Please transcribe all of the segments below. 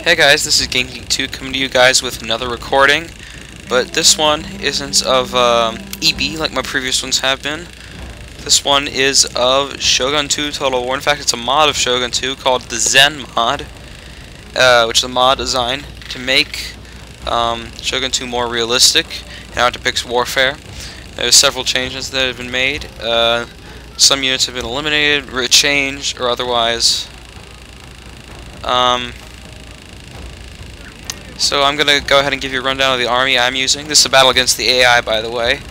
Hey guys, this is Genking2 coming to you guys with another recording, but this one isn't of EB like my previous ones have been. This one is of Shogun 2 Total War. In fact, it's a mod of Shogun 2 called the Zen Mod, which is a mod designed to make Shogun 2 more realistic and how it depicts warfare. There's several changes that have been made. Some units have been eliminated, changed, or otherwise. So I'm going to go ahead and give you a rundown of the army I'm using. This is a battle against the AI, by the way.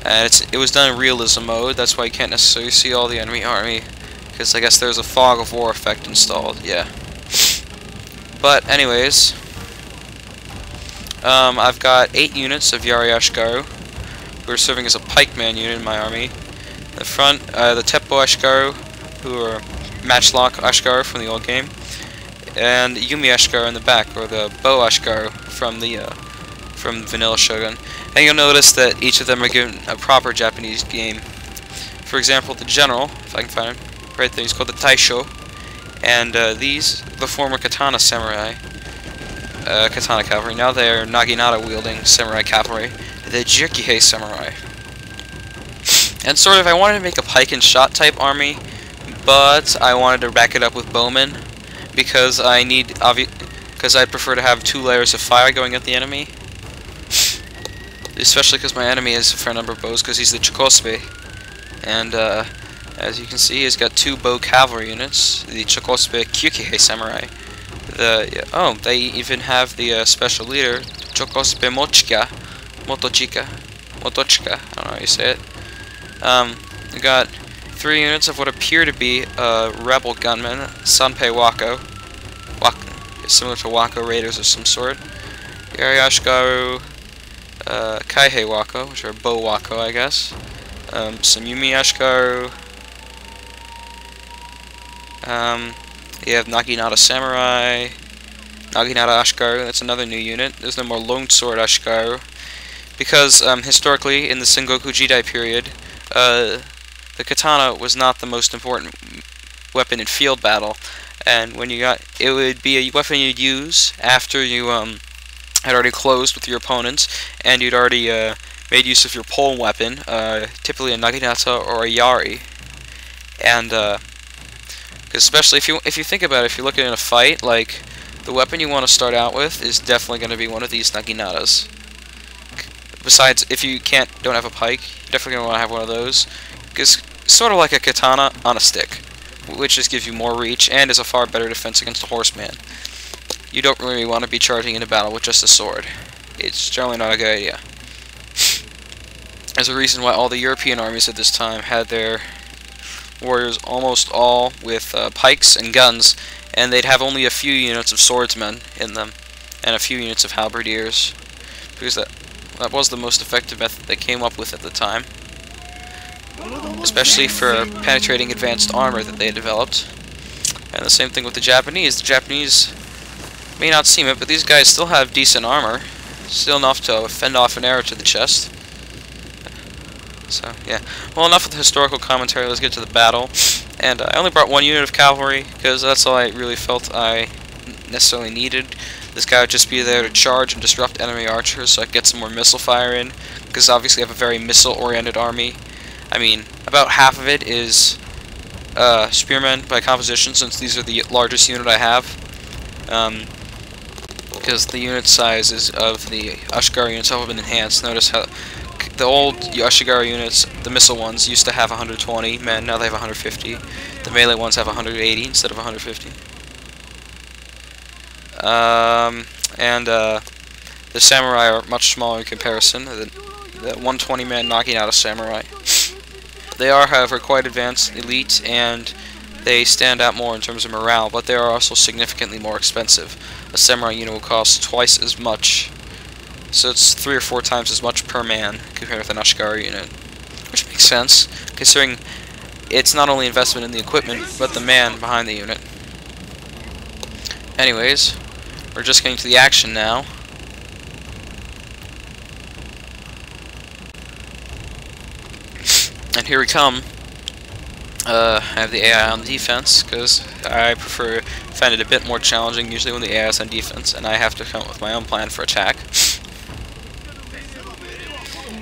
And it was done in realism mode. That's why you can't necessarily see all the enemy army, because I guess there's a fog of war effect installed. Yeah. But anyways, I've got 8 units of Yari Ashgaru, who are serving as a pikeman unit in my army. In the front, the Teppo Ashgaru, who are Matchlock Ashgaru from the old game, and Yumi Ashgaru in the back, or the Bow Ashgaru from Vanilla Shogun. And you'll notice that each of them are given a proper Japanese name. For example, the general, if I can find him, right there, he's called the Taisho, and these, the former katana samurai, katana cavalry. Now they are naginata-wielding samurai cavalry, the Jirkihei samurai. And sort of, I wanted to make a pike and shot type army, but I wanted to back it up with bowmen, because I'd prefer to have 2 layers of fire going at the enemy. Especially because my enemy has a fair number of bows, because he's the Chokosbe. And as you can see, he's got 2 bow cavalry units, the Chokosbe Kyukihei samurai. They even have the special leader, Chokosbe Motochika, I don't know how you say it. We got 3 units of what appear to be rebel gunmen, Sanpei Wako, similar to Wako Raiders of some sort. Yari Ashgaru, Kaihei Wako, which are Bow Wako, I guess. Some Yumi Ashgaru. You have Naginata Samurai, Naginata Ashgaru, that's another new unit. There's no more Longsword Ashgaru, because historically, in the Sengoku Jidai period, the katana was not the most important weapon in field battle, and when it would be a weapon you'd use after you had already closed with your opponents, and you'd already made use of your pole weapon, typically a naginata or a yari. And especially if you think about it, if you're looking at a fight, like, the weapon you want to start out with is definitely going to be one of these naginatas. Besides, if you don't have a pike, you're definitely going to want to have one of those, because it's sort of like a katana on a stick, which just gives you more reach and is a far better defense against a horseman. You don't really want to be charging into battle with just a sword. It's generally not a good idea. There's a reason why all the European armies at this time had their warriors almost all with pikes and guns, and they'd have only a few units of swordsmen in them, and a few units of halberdiers, because that was the most effective method they came up with at the time, especially for penetrating advanced armor that they had developed. And the same thing with the Japanese. The Japanese may not seem it, but these guys still have decent armor, still enough to fend off an arrow to the chest. So, yeah. Well, enough with the historical commentary, let's get to the battle. And I only brought 1 unit of cavalry, because that's all I really felt I necessarily needed. This guy would just be there to charge and disrupt enemy archers, so I could get some more missile fire in, because obviously I have a very missile-oriented army. I mean, about half of it is spearmen by composition, since these are the largest unit I have. Because the unit sizes of the Ashgaru units have been enhanced. Notice how the old Ashgaru units, the missile ones, used to have 120 men, now they have 150. The melee ones have 180 instead of 150. The samurai are much smaller in comparison. The 120 men knocking out a samurai. They are, however, quite advanced, elite, and they stand out more in terms of morale, but they are also significantly more expensive. A samurai unit will cost twice as much, so it's 3 or 4 times as much per man compared with an Ashgaru unit, which makes sense, considering it's not only investment in the equipment, but the man behind the unit. Anyways, we're just getting to the action now. And here we come. I have the AI on defense, because I find it a bit more challenging usually when the AI is on defense, and I have to come up with my own plan for attack.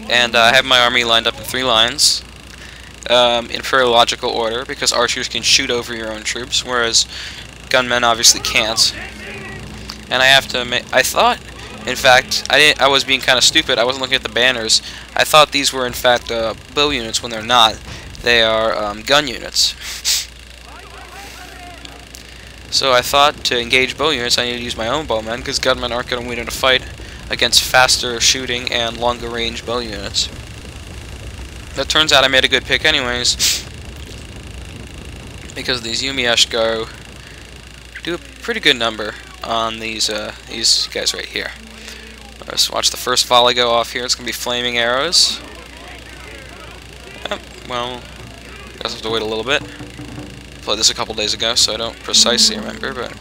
And I have my army lined up in 3 lines, in chronological order, because archers can shoot over your own troops, whereas gunmen obviously can't. And I have to make... I thought, in fact, I was being kind of stupid. I wasn't looking at the banners. I thought these were, in fact, bow units when they're not. They are gun units. So I thought to engage bow units, I need to use my own bowmen, because gunmen aren't going to win in a fight against faster shooting and longer range bow units. That turns out I made a good pick anyways, because these Yumi Ashgaru do a pretty good number on these guys right here. Let's watch the first volley go off here. It's going to be flaming arrows. Oh, well, I guess I have to wait a little bit. Played this a couple days ago, so I don't precisely remember, but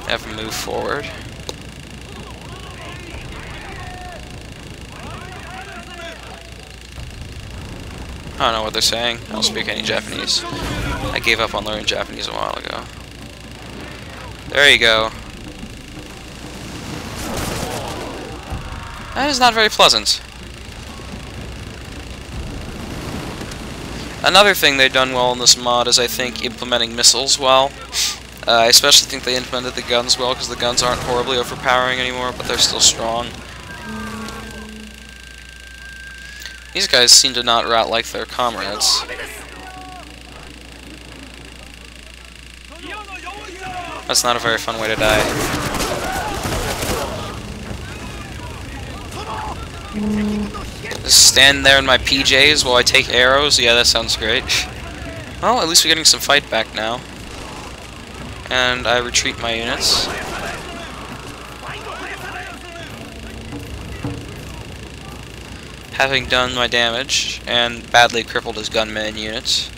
have them move forward. I don't know what they're saying. I don't speak any Japanese. I gave up on learning Japanese a while ago. There you go. That is not very pleasant. Another thing they've done well in this mod is, I think, implementing missiles well. I especially think they implemented the guns well, because the guns aren't horribly overpowering anymore, but they're still strong. These guys seem to not rat like their comrades. That's not a very fun way to die. Just stand there in my PJs while I take arrows? Yeah, that sounds great. Well, at least we're getting some fight back now. And I retreat my units. Having done my damage and badly crippled his gunman units,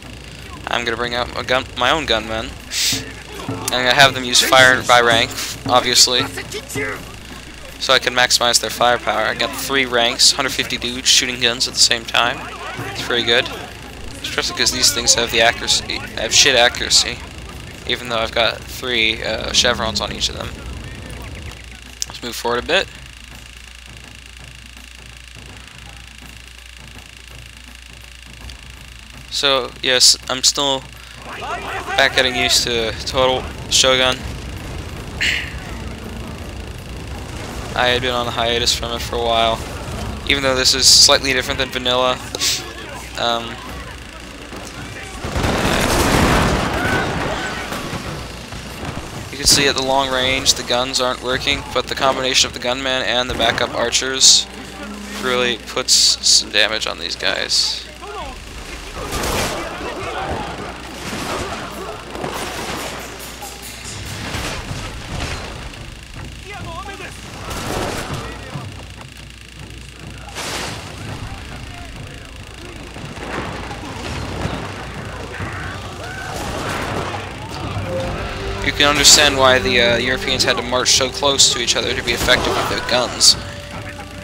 I'm going to bring out my own gunmen. I'm going to have them use fire by rank, obviously, so I can maximize their firepower. I got 3 ranks, 150 dudes shooting guns at the same time. It's pretty good, especially because these things have the accuracy. I have shit accuracy, even though I've got 3 chevrons on each of them. Let's move forward a bit. So, yes, I'm still back getting used to total Shogun. I had been on a hiatus from it for a while, even though this is slightly different than vanilla. You can see at the long range the guns aren't working, but the combination of the gunman and the backup archers really puts some damage on these guys. You can understand why the Europeans had to march so close to each other to be effective with their guns.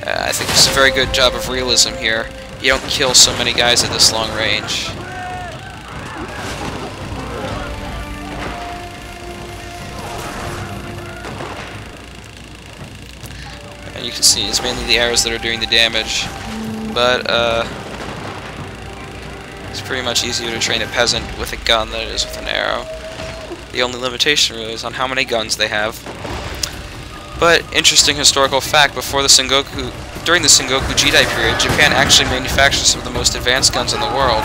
I think it's a very good job of realism here. You don't kill so many guys at this long range. And you can see it's mainly the arrows that are doing the damage, but it's pretty much easier to train a peasant with a gun than it is with an arrow. The only limitation really is on how many guns they have. But interesting historical fact: during the Sengoku Jidai period, Japan actually manufactured some of the most advanced guns in the world.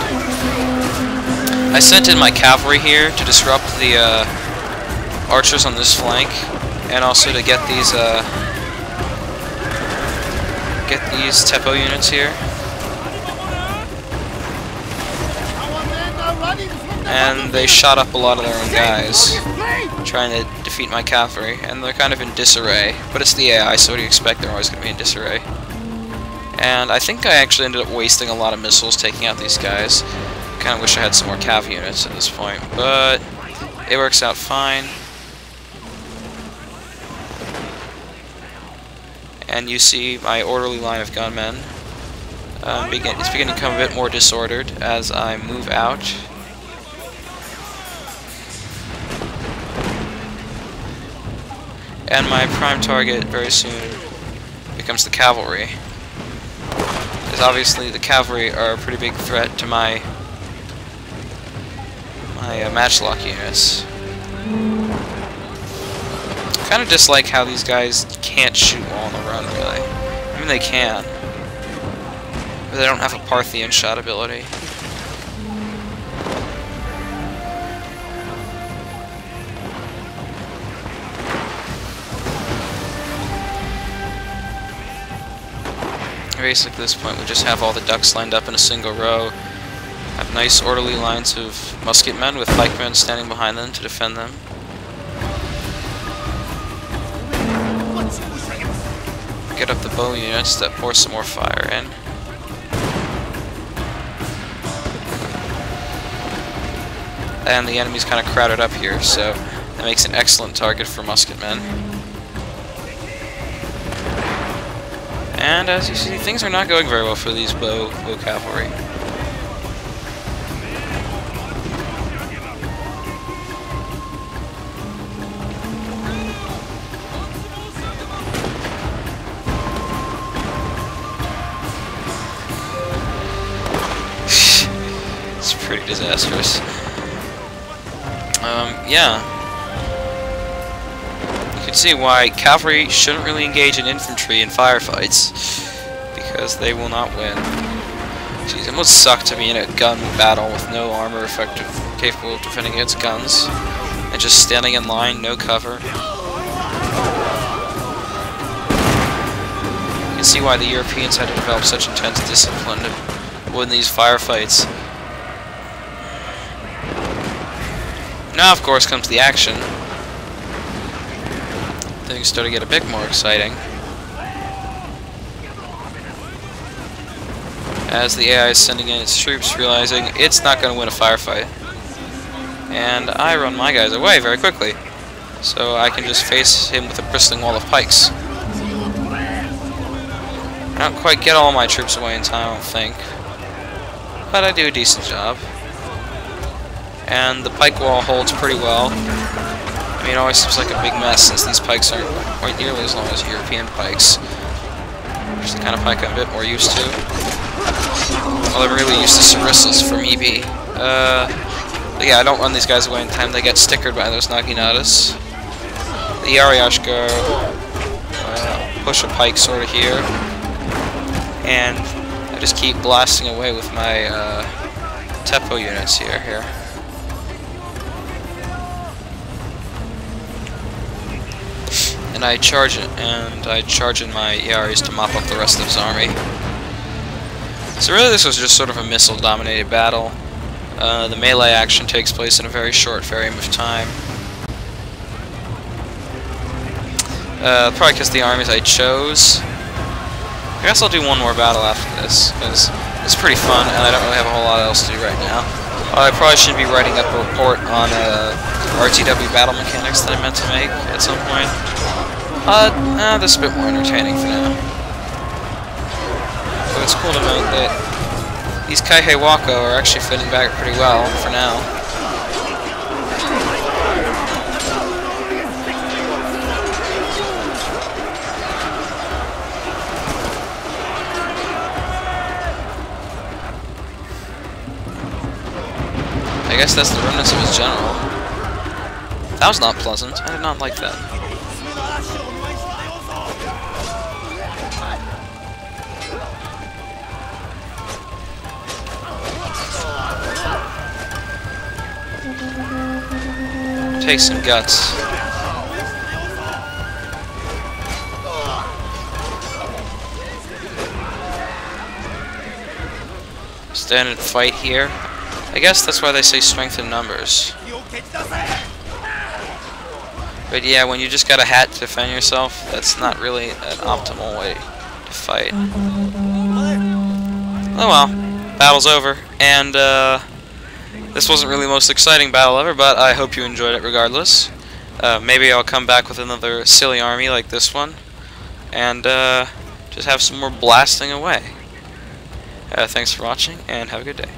I sent in my cavalry here to disrupt the archers on this flank, and also to get these Teppo units here. And they shot up a lot of their own guys, trying to defeat my cavalry, and they're kind of in disarray. But it's the AI, so what do you expect? They're always going to be in disarray. And I think I actually ended up wasting a lot of missiles taking out these guys. Kind of wish I had some more cav units at this point, but it works out fine. And you see my orderly line of gunmen. It's beginning to become a bit more disordered as I move out. And my prime target very soon becomes the cavalry. Because obviously the cavalry are a pretty big threat to my matchlock units. Kind of dislike how these guys can't shoot while on the run, really. I mean, they can, but they don't have a Parthian shot ability. Basically, at this point, we just have all the ducks lined up in a single row. Have nice orderly lines of musketmen with pikemen standing behind them to defend them. Get up the bow units that pour some more fire in. And the enemy's kind of crowded up here, so that makes an excellent target for musketmen. And as you see, things are not going very well for these bow cavalry. It's pretty disastrous. Yeah. You can see why cavalry shouldn't really engage in infantry in firefights, because they will not win. Jeez, it must suck to be in a gun battle with no armor capable of defending against guns, and just standing in line, no cover. You can see why the Europeans had to develop such intense discipline to win these firefights. Now, of course, comes the action. Things start to get a bit more exciting. As the AI is sending in its troops, realizing it's not going to win a firefight. And I run my guys away very quickly, so I can just face him with a bristling wall of pikes. I don't quite get all my troops away in time, I don't think, but I do a decent job. And the pike wall holds pretty well. I mean, it always seems like a big mess since these pikes aren't quite nearly as long as European pikes, which is the kind of pike I'm a bit more used to. Well, I'm really used to sarissas from EB. But yeah, I don't run these guys away in time. They get stickered by those Naginatas. The Ariashko push a pike sort of here, and I just keep blasting away with my Teppo units here. And I charge in my Yaris to mop up the rest of his army. So really this was just sort of a missile-dominated battle. The melee action takes place in a very short frame of time. Probably because the armies I chose. I guess I'll do one more battle after this, because it's pretty fun, and I don't really have a whole lot else to do right now. I probably should be writing up a report on RTW battle mechanics that I meant to make at some point. This is a bit more entertaining for now. So it's cool to note that these Kaihei Wako are actually fitting back pretty well for now. I guess that's the remnants of his general. That was not pleasant. I did not like that. Take some guts. Stand and fight here. I guess that's why they say strength in numbers. But yeah, when you just got a hat to defend yourself, that's not really an optimal way to fight. Oh well, battle's over, and this wasn't really the most exciting battle ever, but I hope you enjoyed it regardless. Maybe I'll come back with another silly army like this one, and just have some more blasting away. Thanks for watching, and have a good day.